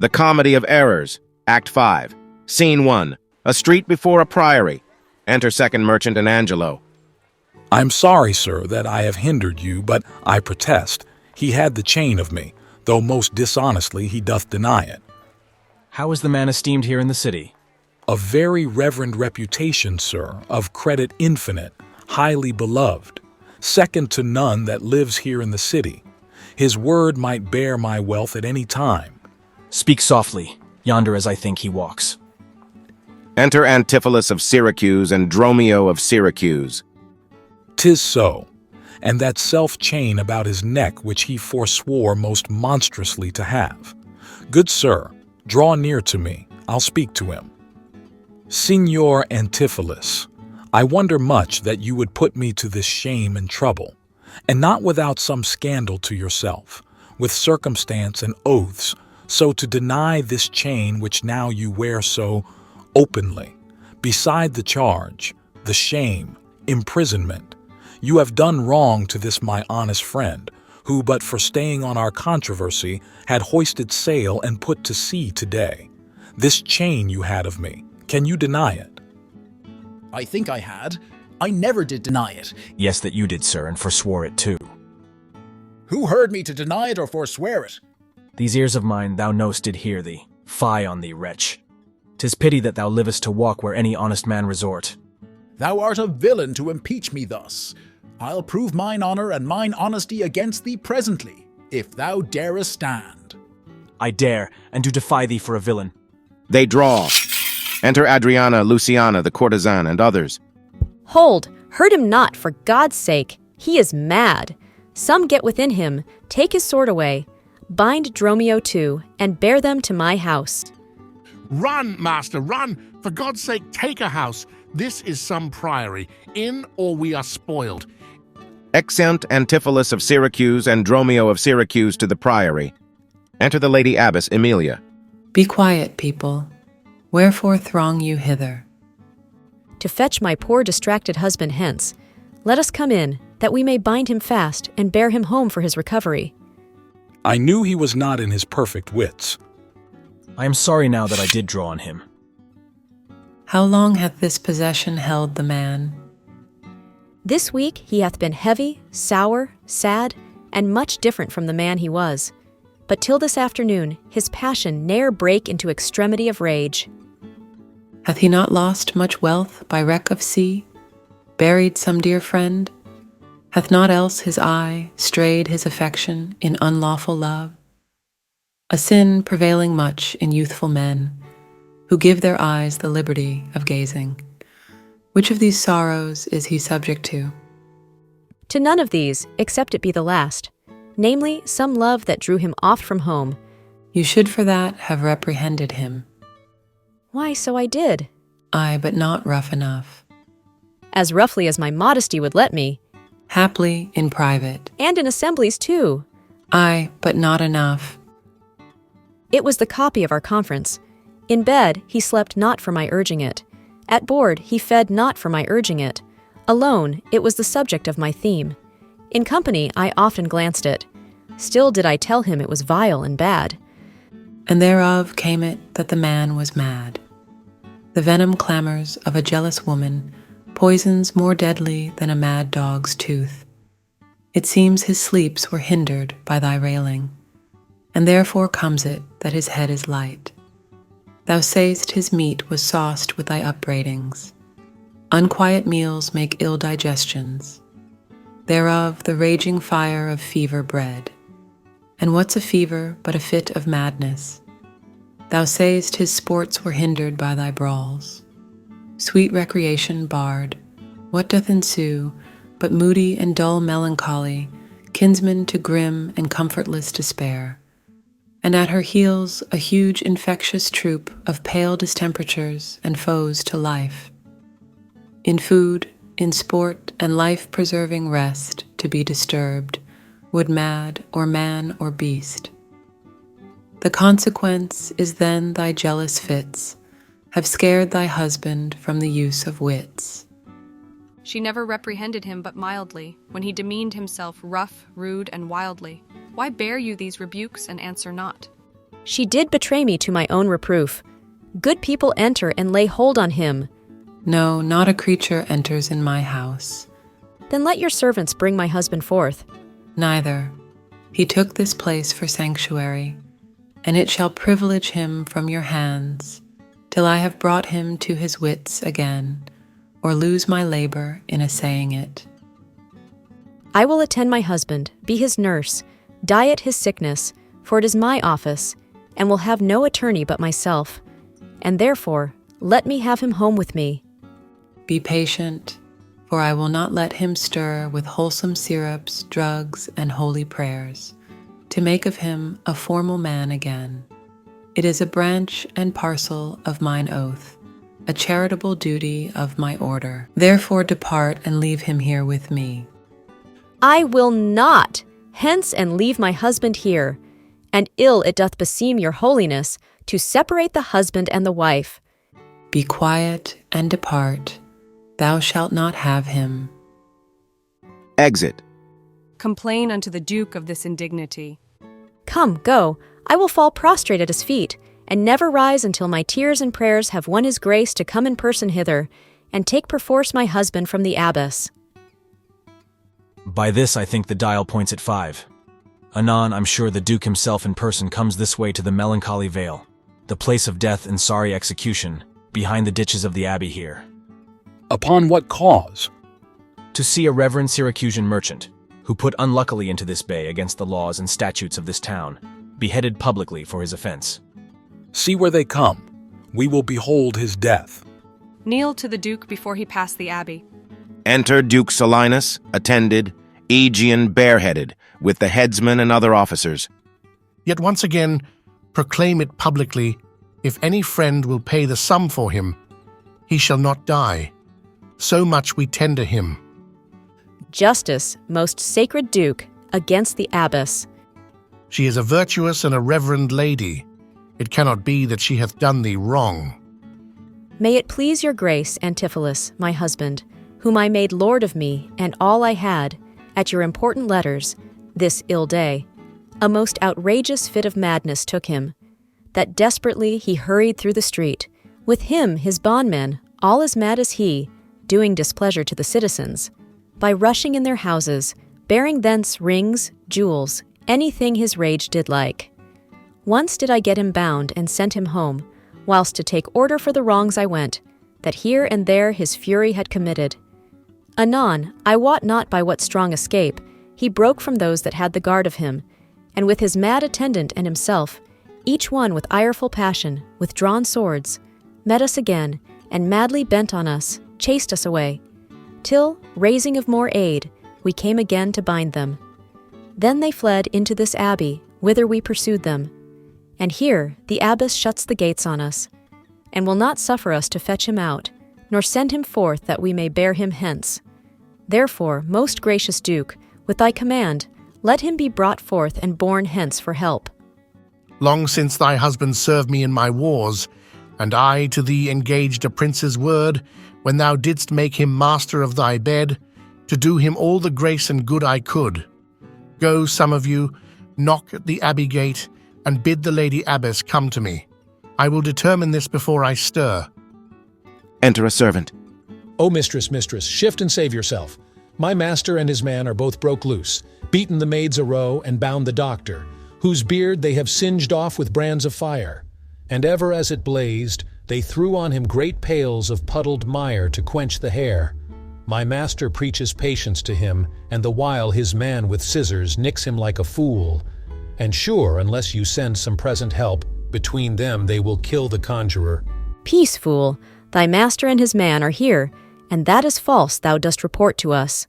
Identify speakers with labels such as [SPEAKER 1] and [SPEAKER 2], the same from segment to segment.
[SPEAKER 1] The Comedy of Errors, Act 5. Scene 1. A street before a priory. Enter second merchant and Angelo.
[SPEAKER 2] I'm sorry, sir, that I have hindered you, but I protest. He had the chain of me, though most dishonestly he doth deny it.
[SPEAKER 3] How is the man esteemed here in the city?
[SPEAKER 2] A very reverend reputation, sir, of credit infinite, highly beloved, second to none that lives here in the city. His word might bear my wealth at any time.
[SPEAKER 3] Speak softly, yonder as I think he walks.
[SPEAKER 1] Enter Antipholus of Syracuse and Dromio of Syracuse.
[SPEAKER 2] 'Tis so, and that self-chain about his neck which he forswore most monstrously to have. Good sir, draw near to me, I'll speak to him. Signor Antipholus, I wonder much that you would put me to this shame and trouble, and not without some scandal to yourself, with circumstance and oaths, so to deny this chain which now you wear so openly. Beside the charge, the shame, imprisonment, you have done wrong to this my honest friend, who but for staying on our controversy had hoisted sail and put to sea today. This chain you had of me, can you deny it?
[SPEAKER 4] I think I had. I never did deny it.
[SPEAKER 3] Yes, that you did, sir, and forswore it too.
[SPEAKER 4] Who heard me to deny it or forswear it?
[SPEAKER 3] These ears of mine thou know'st did hear thee. Fie on thee, wretch! 'Tis pity that thou livest to walk where any honest man resort.
[SPEAKER 4] Thou art a villain to impeach me thus. I'll prove mine honor and mine honesty against thee presently, if thou darest stand.
[SPEAKER 3] I dare, and do defy thee for a villain.
[SPEAKER 1] They draw. Enter Adriana, Luciana, the courtesan, and others.
[SPEAKER 5] Hold, hurt him not, for God's sake. He is mad. Some get within him, take his sword away, bind Dromio too, and bear them to my house.
[SPEAKER 6] Run, master, run! For God's sake, take a house. This is some priory. In or we are spoiled.
[SPEAKER 1] Exeunt Antipholus of Syracuse and Dromio of Syracuse to the priory. Enter the Lady Abbess Emilia.
[SPEAKER 7] Be quiet, people. Wherefore throng you hither?
[SPEAKER 5] To fetch my poor distracted husband hence. Let us come in, that we may bind him fast and bear him home for his recovery.
[SPEAKER 2] I knew he was not in his perfect wits.
[SPEAKER 3] I am sorry now that I did draw on him.
[SPEAKER 7] How long hath this possession held the man?
[SPEAKER 5] This week he hath been heavy, sour, sad, and much different from the man he was. But till this afternoon his passion ne'er brake into extremity of rage.
[SPEAKER 7] Hath he not lost much wealth by wreck of sea? Buried some dear friend? Hath not else his eye strayed his affection in unlawful love? A sin prevailing much in youthful men, who give their eyes the liberty of gazing. Which of these sorrows is he subject to?
[SPEAKER 5] To none of these, except it be the last, namely, some love that drew him oft from home.
[SPEAKER 7] You should for that have reprehended him.
[SPEAKER 5] Why, so I did.
[SPEAKER 7] Aye, but not rough enough.
[SPEAKER 5] As roughly as my modesty would let me.
[SPEAKER 7] Haply in private.
[SPEAKER 5] And in assemblies, too.
[SPEAKER 7] Aye, but not enough.
[SPEAKER 5] It was the copy of our conference. In bed, he slept not for my urging it. At board, he fed not for my urging it. Alone, it was the subject of my theme. In company, I often glanced it. Still did I tell him it was vile and bad.
[SPEAKER 7] And thereof came it that the man was mad. The venom clamors of a jealous woman poisons more deadly than a mad dog's tooth. It seems his sleeps were hindered by thy railing, and therefore comes it that his head is light. Thou say'st his meat was sauced with thy upbraidings. Unquiet meals make ill digestions. Thereof the raging fire of fever bred. And what's a fever but a fit of madness? Thou say'st his sports were hindered by thy brawls. Sweet recreation barred, what doth ensue but moody and dull melancholy, kinsman to grim and comfortless despair? And at her heels a huge infectious troop of pale distemperatures and foes to life. In food, in sport, and life-preserving rest to be disturbed, would mad or man or beast. The consequence is then thy jealous fits have scared thy husband from the use of wits.
[SPEAKER 8] She never reprehended him but mildly, when he demeaned himself rough, rude, and wildly. Why bear you these rebukes and answer not?
[SPEAKER 5] She did betray me to my own reproof. Good people enter and lay hold on him.
[SPEAKER 7] No, not a creature enters in my house.
[SPEAKER 5] Then let your servants bring my husband forth.
[SPEAKER 7] Neither. He took this place for sanctuary, and it shall privilege him from your hands, till I have brought him to his wits again, or lose my labor in assaying it.
[SPEAKER 5] I will attend my husband, be his nurse, diet his sickness, for it is my office, and will have no attorney but myself. And therefore, let me have him home with me.
[SPEAKER 7] Be patient, for I will not let him stir with wholesome syrups, drugs, and holy prayers, to make of him a formal man again. It is a branch and parcel of mine oath, a charitable duty of my order. Therefore depart and leave him here with me.
[SPEAKER 5] I will not hence and leave my husband here, and ill it doth beseem your holiness to separate the husband and the wife.
[SPEAKER 7] Be quiet and depart. Thou shalt not have him.
[SPEAKER 1] Exit.
[SPEAKER 8] Complain unto the Duke of this indignity.
[SPEAKER 5] Come, go, I will fall prostrate at his feet, and never rise until my tears and prayers have won his grace to come in person hither, and take perforce my husband from the abbess.
[SPEAKER 3] By this I think the dial points at 5. Anon, I'm sure the Duke himself in person comes this way to the melancholy vale, the place of death and sorry execution, behind the ditches of the abbey here.
[SPEAKER 2] Upon what cause?
[SPEAKER 3] To see a reverend Syracusan merchant, who put unluckily into this bay against the laws and statutes of this town, beheaded publicly for his offense.
[SPEAKER 2] See where they come. We will behold his death.
[SPEAKER 8] Kneel to the Duke before he pass the abbey.
[SPEAKER 1] Enter Duke Silenus, attended, Aegean bareheaded, with the headsman and other officers.
[SPEAKER 6] Yet once again, proclaim it publicly, if any friend will pay the sum for him, he shall not die. So much we tender him.
[SPEAKER 5] Justice, most sacred Duke, against the abbess.
[SPEAKER 6] She is a virtuous and a reverend lady. It cannot be that she hath done thee wrong.
[SPEAKER 5] May it please your grace, Antipholus, my husband, whom I made lord of me and all I had, at your important letters, this ill day, a most outrageous fit of madness took him, that desperately he hurried through the street, with him his bondmen, all as mad as he, doing displeasure to the citizens, by rushing in their houses, bearing thence rings, jewels, anything his rage did like. Once did I get him bound and sent him home, whilst to take order for the wrongs I went, that here and there his fury had committed. Anon, I wot not by what strong escape, he broke from those that had the guard of him, and with his mad attendant and himself, each one with ireful passion, with drawn swords, met us again, and madly bent on us, chased us away, till, raising of more aid, we came again to bind them. Then they fled into this abbey, whither we pursued them. And here the abbess shuts the gates on us, and will not suffer us to fetch him out, nor send him forth that we may bear him hence. Therefore, most gracious Duke, with thy command, let him be brought forth and borne hence for help.
[SPEAKER 6] Long since thy husband served me in my wars, and I to thee engaged a prince's word, when thou didst make him master of thy bed, to do him all the grace and good I could. Go, some of you, knock at the abbey gate, and bid the lady abbess come to me. I will determine this before I stir.
[SPEAKER 1] Enter a servant.
[SPEAKER 9] O mistress, mistress, shift and save yourself. My master and his man are both broke loose, beaten the maids a row, and bound the doctor, whose beard they have singed off with brands of fire. And ever as it blazed, they threw on him great pails of puddled mire to quench the hair. My master preaches patience to him, and the while his man with scissors nicks him like a fool. And sure, unless you send some present help, between them they will kill the conjurer.
[SPEAKER 5] Peace, fool, thy master and his man are here, and that is false thou dost report to us.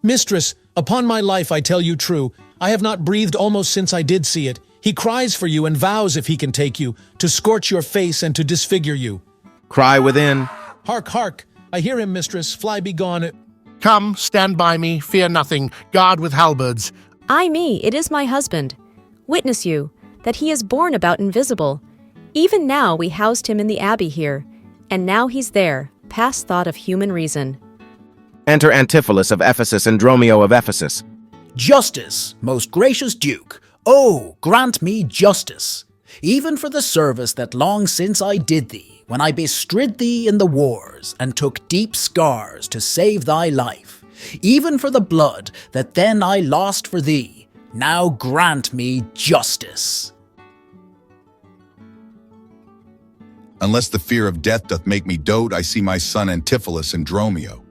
[SPEAKER 9] Mistress, upon my life I tell you true, I have not breathed almost since I did see it. He cries for you and vows, if he can take you, to scorch your face and to disfigure you.
[SPEAKER 1] Cry within.
[SPEAKER 9] Hark, hark! I hear him, mistress. Fly be gone.
[SPEAKER 6] Come, stand by me, fear nothing, guard with halberds.
[SPEAKER 5] Ay me, it is my husband. Witness you, that he is born about invisible. Even now we housed him in the abbey here, and now he's there, past thought of human reason.
[SPEAKER 1] Enter Antipholus of Ephesus and Dromio of Ephesus.
[SPEAKER 4] Justice, most gracious Duke. Oh, grant me justice. even for the service that long since I did thee, when I bestrid thee in the wars, and took deep scars to save thy life, even for the blood that then I lost for thee, now grant me justice.
[SPEAKER 10] Unless the fear of death doth make me dote, I see my son Antipholus and Dromio.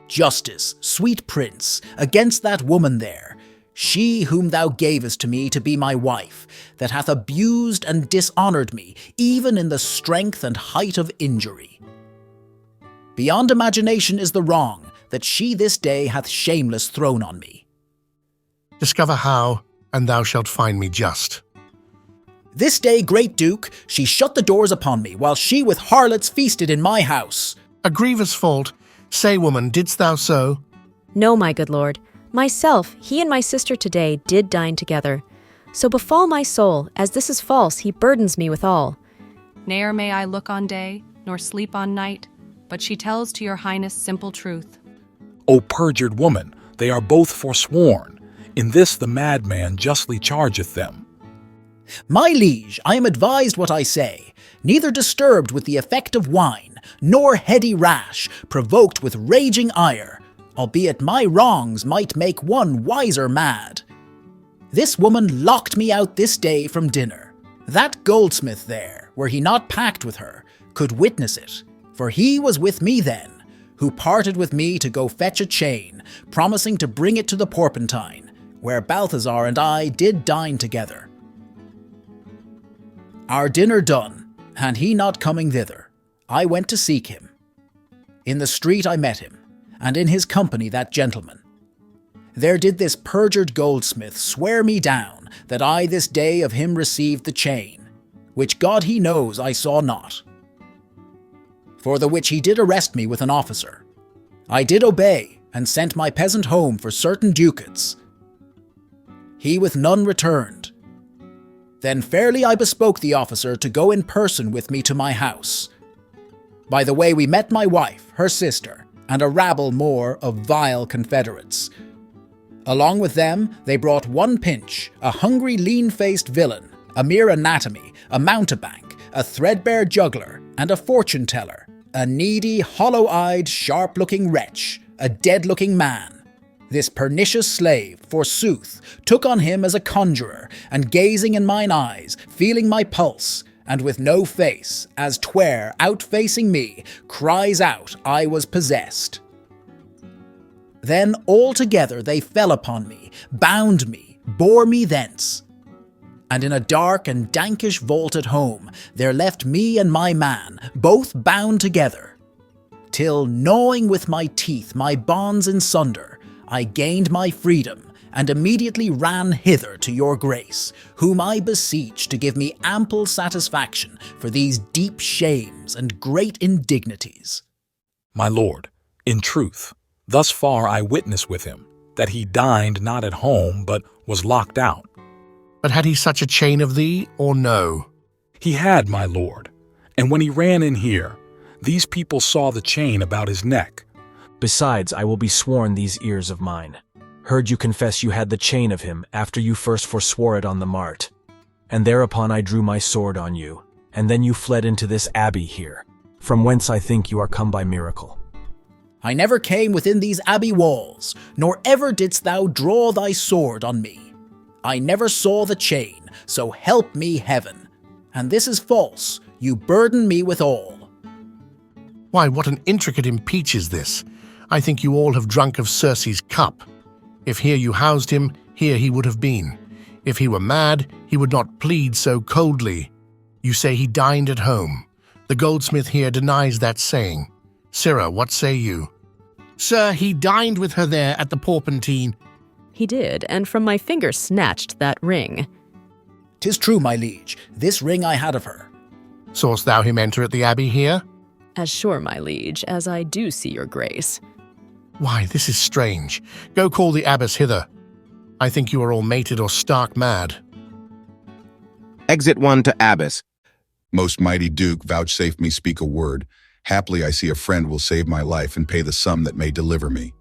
[SPEAKER 4] Justice, sweet prince, against that woman there, she whom thou gavest to me to be my wife, that hath abused and dishonoured me, even in the strength and height of injury. Beyond imagination is the wrong that she this day hath shameless thrown on me.
[SPEAKER 6] Discover how, and thou shalt find me just.
[SPEAKER 4] This day, great Duke, she shut the doors upon me, while she with harlots feasted in my house.
[SPEAKER 6] A grievous fault. Say, woman, didst thou so?
[SPEAKER 5] No, my good lord. Myself, he and my sister today did dine together. So befall my soul, as this is false, he burdens me withal.
[SPEAKER 8] Ne'er may I look on day, nor sleep on night, but she tells to your highness simple truth.
[SPEAKER 2] O perjured woman, they are both forsworn. In this the madman justly chargeth them.
[SPEAKER 4] My liege, I am advised what I say, neither disturbed with the effect of wine, nor heady rash, provoked with raging ire, albeit my wrongs might make one wiser mad. This woman locked me out this day from dinner. That goldsmith there, were he not packed with her, could witness it, for he was with me then, who parted with me to go fetch a chain, promising to bring it to the Porpentine, where Balthazar and I did dine together. Our dinner done, and he not coming thither, I went to seek him. In the street I met him, and in his company that gentleman. There did this perjured goldsmith swear me down that I this day of him received the chain, which God he knows I saw not. For the which he did arrest me with an officer. I did obey, and sent my peasant home for certain ducats. He with none returned. Then fairly I bespoke the officer to go in person with me to my house. By the way we met my wife, her sister, and a rabble more of vile confederates. Along with them they brought one Pinch, a hungry lean-faced villain, a mere anatomy, a mountebank, a threadbare juggler, and a fortune-teller, a needy, hollow-eyed, sharp-looking wretch, a dead-looking man. This pernicious slave, forsooth, took on him as a conjurer, and gazing in mine eyes, feeling my pulse, and with no face, as 'twere outfacing me, cries out I was possessed. Then all together they fell upon me, bound me, bore me thence. And in a dark and dankish vault at home, there left me and my man, both bound together. Till, gnawing with my teeth my bonds in sunder, I gained my freedom, and immediately ran hither to your grace, whom I beseech to give me ample satisfaction for these deep shames and great indignities.
[SPEAKER 2] My lord, in truth, thus far I witness with him, that he dined not at home, but was locked out.
[SPEAKER 6] But had he such a chain of thee, or no?
[SPEAKER 2] He had, my lord, and when he ran in here, these people saw the chain about his neck.
[SPEAKER 3] Besides, I will be sworn these ears of mine. Heard you confess you had the chain of him after you first forswore it on the mart. And thereupon I drew my sword on you, and then you fled into this abbey here, from whence I think you are come by miracle.
[SPEAKER 4] I never came within these abbey walls, nor ever didst thou draw thy sword on me. I never saw the chain, so help me heaven. And this is false, you burden me with all.
[SPEAKER 6] Why, what an intricate impeach is this! I think you all have drunk of Circe's cup. If here you housed him, here he would have been. If he were mad, he would not plead so coldly. You say he dined at home. The goldsmith here denies that saying. Sirrah, what say you? Sir, he dined with her there at the Porpentine.
[SPEAKER 5] He did, and from my finger snatched that ring.
[SPEAKER 4] 'Tis true, my liege, this ring I had of her.
[SPEAKER 6] Saw'st thou him enter at the abbey here?
[SPEAKER 5] As sure, my liege, as I do see your grace.
[SPEAKER 6] Why, this is strange. Go call the abbess hither. I think you are all mated or stark mad.
[SPEAKER 1] Exit 1 to Abbess.
[SPEAKER 10] Most mighty Duke, vouchsafe me speak a word. Haply I see a friend will save my life and pay the sum that may deliver me.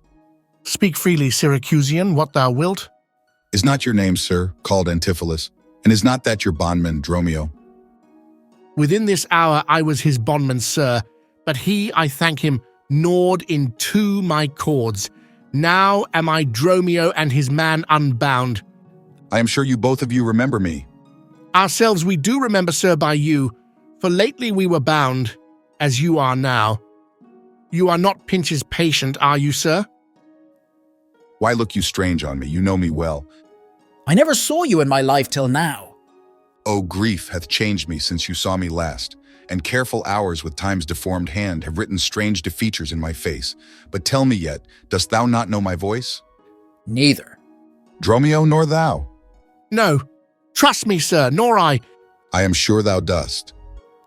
[SPEAKER 6] Speak freely, Syracusian, what thou wilt.
[SPEAKER 10] Is not your name, sir, called Antipholus? And is not that your bondman, Dromio?
[SPEAKER 6] Within this hour I was his bondman, sir, but he, I thank him, gnawed in two my cords. Now am I Dromio and his man unbound.
[SPEAKER 10] I am sure you both of you remember me.
[SPEAKER 6] Ourselves we do remember, sir, by you, for lately we were bound, as you are now. You are not Pinch's patient, are you, sir?
[SPEAKER 10] Why look you strange on me? You know me well.
[SPEAKER 4] I never saw you in my life till now.
[SPEAKER 10] Oh, grief hath changed me since you saw me last, and careful hours with time's deformed hand have written strange defeatures in my face. But tell me yet, dost thou not know my voice?
[SPEAKER 4] Neither.
[SPEAKER 10] Dromio, nor thou?
[SPEAKER 6] No. Trust me, sir, nor I.
[SPEAKER 10] I am sure thou dost.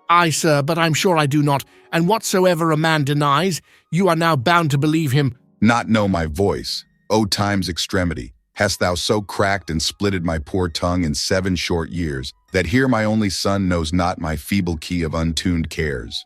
[SPEAKER 6] Aye, sir, but I'm sure I do not. And whatsoever a man denies, you are now bound to believe him.
[SPEAKER 10] Not know my voice, O time's extremity, hast thou so cracked and splitted my poor tongue in 7 short years, that here my only son knows not my feeble key of untuned cares.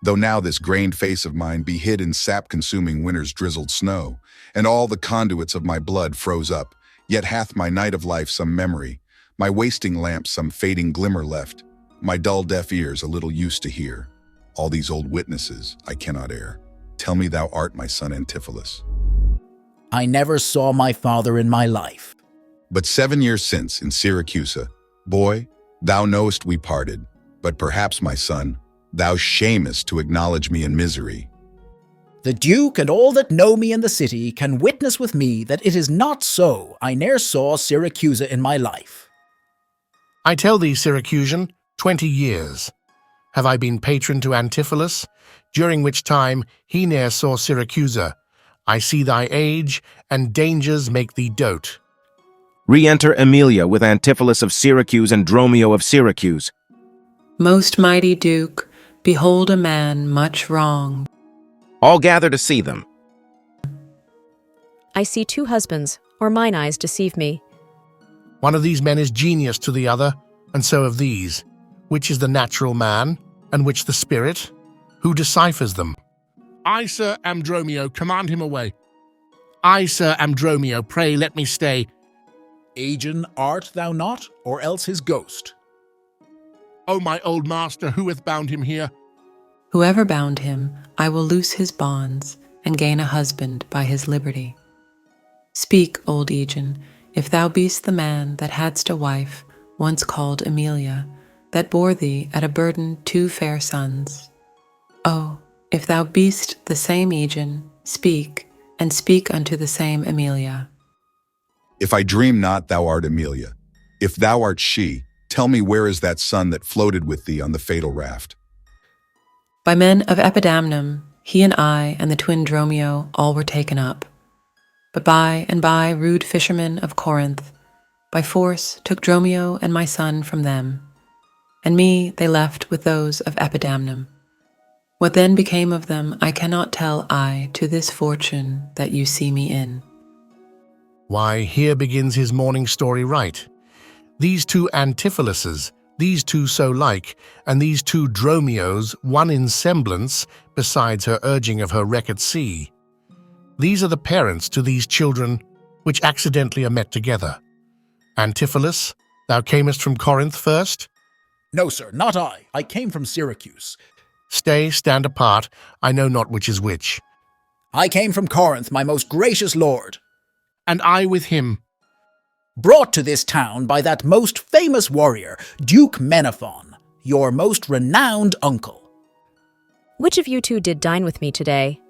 [SPEAKER 10] Though now this grained face of mine be hid in sap-consuming winter's drizzled snow, and all the conduits of my blood froze up, yet hath my night of life some memory, my wasting lamp some fading glimmer left, my dull deaf ears a little used to hear. All these old witnesses I cannot err. Tell me thou art my son Antipholus.
[SPEAKER 4] I never saw my father in my life.
[SPEAKER 10] But 7 years since, in Syracusa, boy, thou knowest we parted, but perhaps, my son, thou shamest to acknowledge me in misery.
[SPEAKER 4] The Duke and all that know me in the city can witness with me that it is not so. I ne'er saw Syracusa in my life.
[SPEAKER 6] I tell thee, Syracusan, 20 years have I been patron to Antipholus, during which time he ne'er saw Syracusa. I see thy age, and dangers make thee dote.
[SPEAKER 1] Re-enter Emilia with Antipholus of Syracuse and Dromio of Syracuse.
[SPEAKER 7] Most mighty Duke, behold a man much wronged.
[SPEAKER 1] All gather to see them.
[SPEAKER 5] I see 2 husbands, or mine eyes deceive me.
[SPEAKER 6] One of these men is genius to the other, and so of these. Which is the natural man, and which the spirit? Who deciphers them? I, sir, am Dromio, command him away. I, sir, am Dromio, pray let me stay.
[SPEAKER 4] Aegeon, art thou not, or else his ghost?
[SPEAKER 6] O my old master, who hath bound him here?
[SPEAKER 7] Whoever bound him, I will loose his bonds, and gain a husband by his liberty. Speak, old Aegeon, if thou be'st the man that hadst a wife, once called Emilia, that bore thee at a burden 2 fair sons. Oh, if thou be'st the same Aegeon, speak, and speak unto the same Emilia.
[SPEAKER 10] If I dream not, thou art Emilia. If thou art she, tell me where is that son that floated with thee on the fatal raft?
[SPEAKER 7] By men of Epidamnum, he and I and the twin Dromio all were taken up. But by and by rude fishermen of Corinth, by force took Dromio and my son from them, and me they left with those of Epidamnum. What then became of them I cannot tell I to this fortune that you see me in.
[SPEAKER 6] Why, here begins his morning story right. These 2 Antipholuses, these 2 so like, and these 2 Dromios, one in semblance, besides her urging of her wreck at sea. These are the parents to these children, which accidentally are met together. Antipholus, thou camest from Corinth first?
[SPEAKER 4] No, sir, not I. I came from Syracuse.
[SPEAKER 6] Stay, stand apart, I know not which is which.
[SPEAKER 4] I came from Corinth, my most gracious lord.
[SPEAKER 6] And I with him.
[SPEAKER 4] Brought to this town by that most famous warrior, Duke Menaphon, your most renowned uncle.
[SPEAKER 5] Which of you 2 did dine with me today?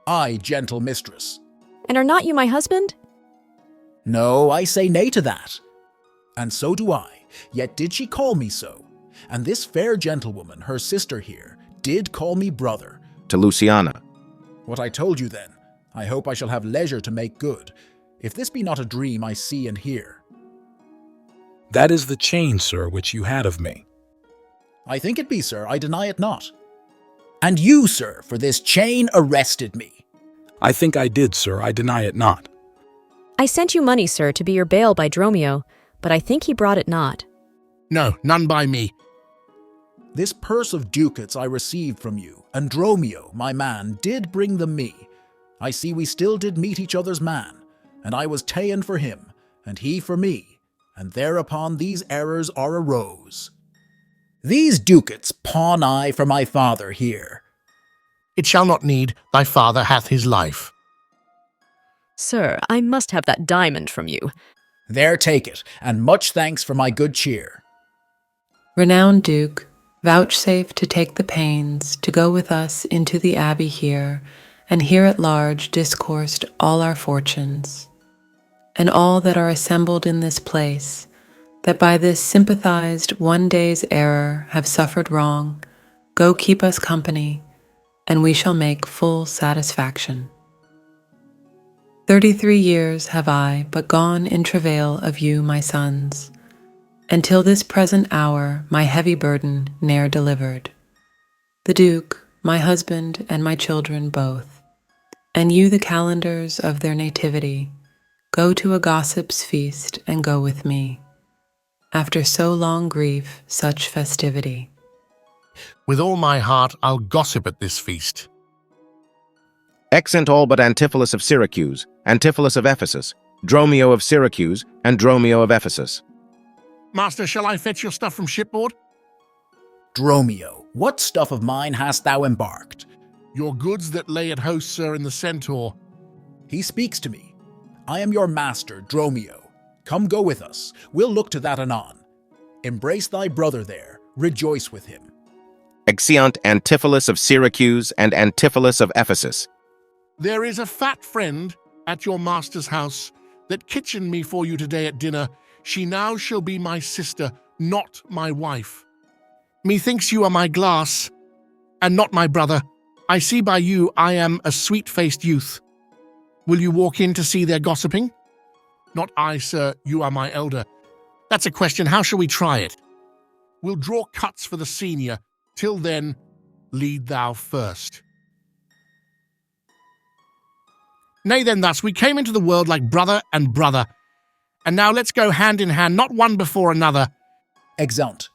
[SPEAKER 4] I, gentle mistress.
[SPEAKER 5] And are not you my husband?
[SPEAKER 4] No, I say nay to that. And so do I, yet did she call me so. And this fair gentlewoman, her sister here, did call me brother.
[SPEAKER 1] To Luciana.
[SPEAKER 4] What I told you then, I hope I shall have leisure to make good, if this be not a dream I see and hear.
[SPEAKER 2] That is the chain, sir, which you had of me.
[SPEAKER 4] I think it be, sir, I deny it not. And you, sir, for this chain arrested me.
[SPEAKER 2] I think I did, sir, I deny it not.
[SPEAKER 5] I sent you money, sir, to be your bail by Dromio, but I think he brought it not.
[SPEAKER 6] No, none by me.
[SPEAKER 4] This purse of ducats I received from you, and Dromio, my man, did bring them me. I see we still did meet each other's man, and I was ta'en for him, and he for me, and thereupon these errors are arose. These ducats pawn I for my father here.
[SPEAKER 6] It shall not need, thy father hath his life.
[SPEAKER 5] Sir, I must have that diamond from you.
[SPEAKER 4] There take it, and much thanks for my good cheer.
[SPEAKER 7] Renowned Duke, vouchsafe to take the pains to go with us into the abbey here, and here at large discoursed all our fortunes, and all that are assembled in this place, that by this sympathized one day's error have suffered wrong, go keep us company, and we shall make full satisfaction. 33 years have I but gone in travail of you, my sons, and till this present hour my heavy burden ne'er delivered. The Duke, my husband, and my children both, and you the calendars of their nativity, go to a gossip's feast and go with me. After so long grief, such festivity.
[SPEAKER 6] With all my heart I'll gossip at this feast.
[SPEAKER 1] Exeunt all but Antipholus of Syracuse, Antipholus of Ephesus, Dromio of Syracuse, and Dromio of Ephesus.
[SPEAKER 6] Master, shall I fetch your stuff from shipboard?
[SPEAKER 4] Dromio, what stuff of mine hast thou embarked?
[SPEAKER 6] Your goods that lay at host, sir, in the Centaur.
[SPEAKER 4] He speaks to me. I am your master, Dromio. Come go with us. We'll look to that anon. Embrace thy brother there. Rejoice with him.
[SPEAKER 1] Exeunt Antipholus of Syracuse and Antipholus of Ephesus.
[SPEAKER 6] There is a fat friend at your master's house that kitchened me for you today at dinner. She now shall be my sister, not my wife. Methinks you are my glass, and not my brother. I see by you I am a sweet-faced youth. Will you walk in to see their gossiping? Not I, sir, you are my elder. That's a question, how shall we try it? We'll draw cuts for the senior. Till then, lead thou first. Nay then thus, we came into the world like brother and brother, and now let's go hand in hand, not one before another.
[SPEAKER 4] Exeunt.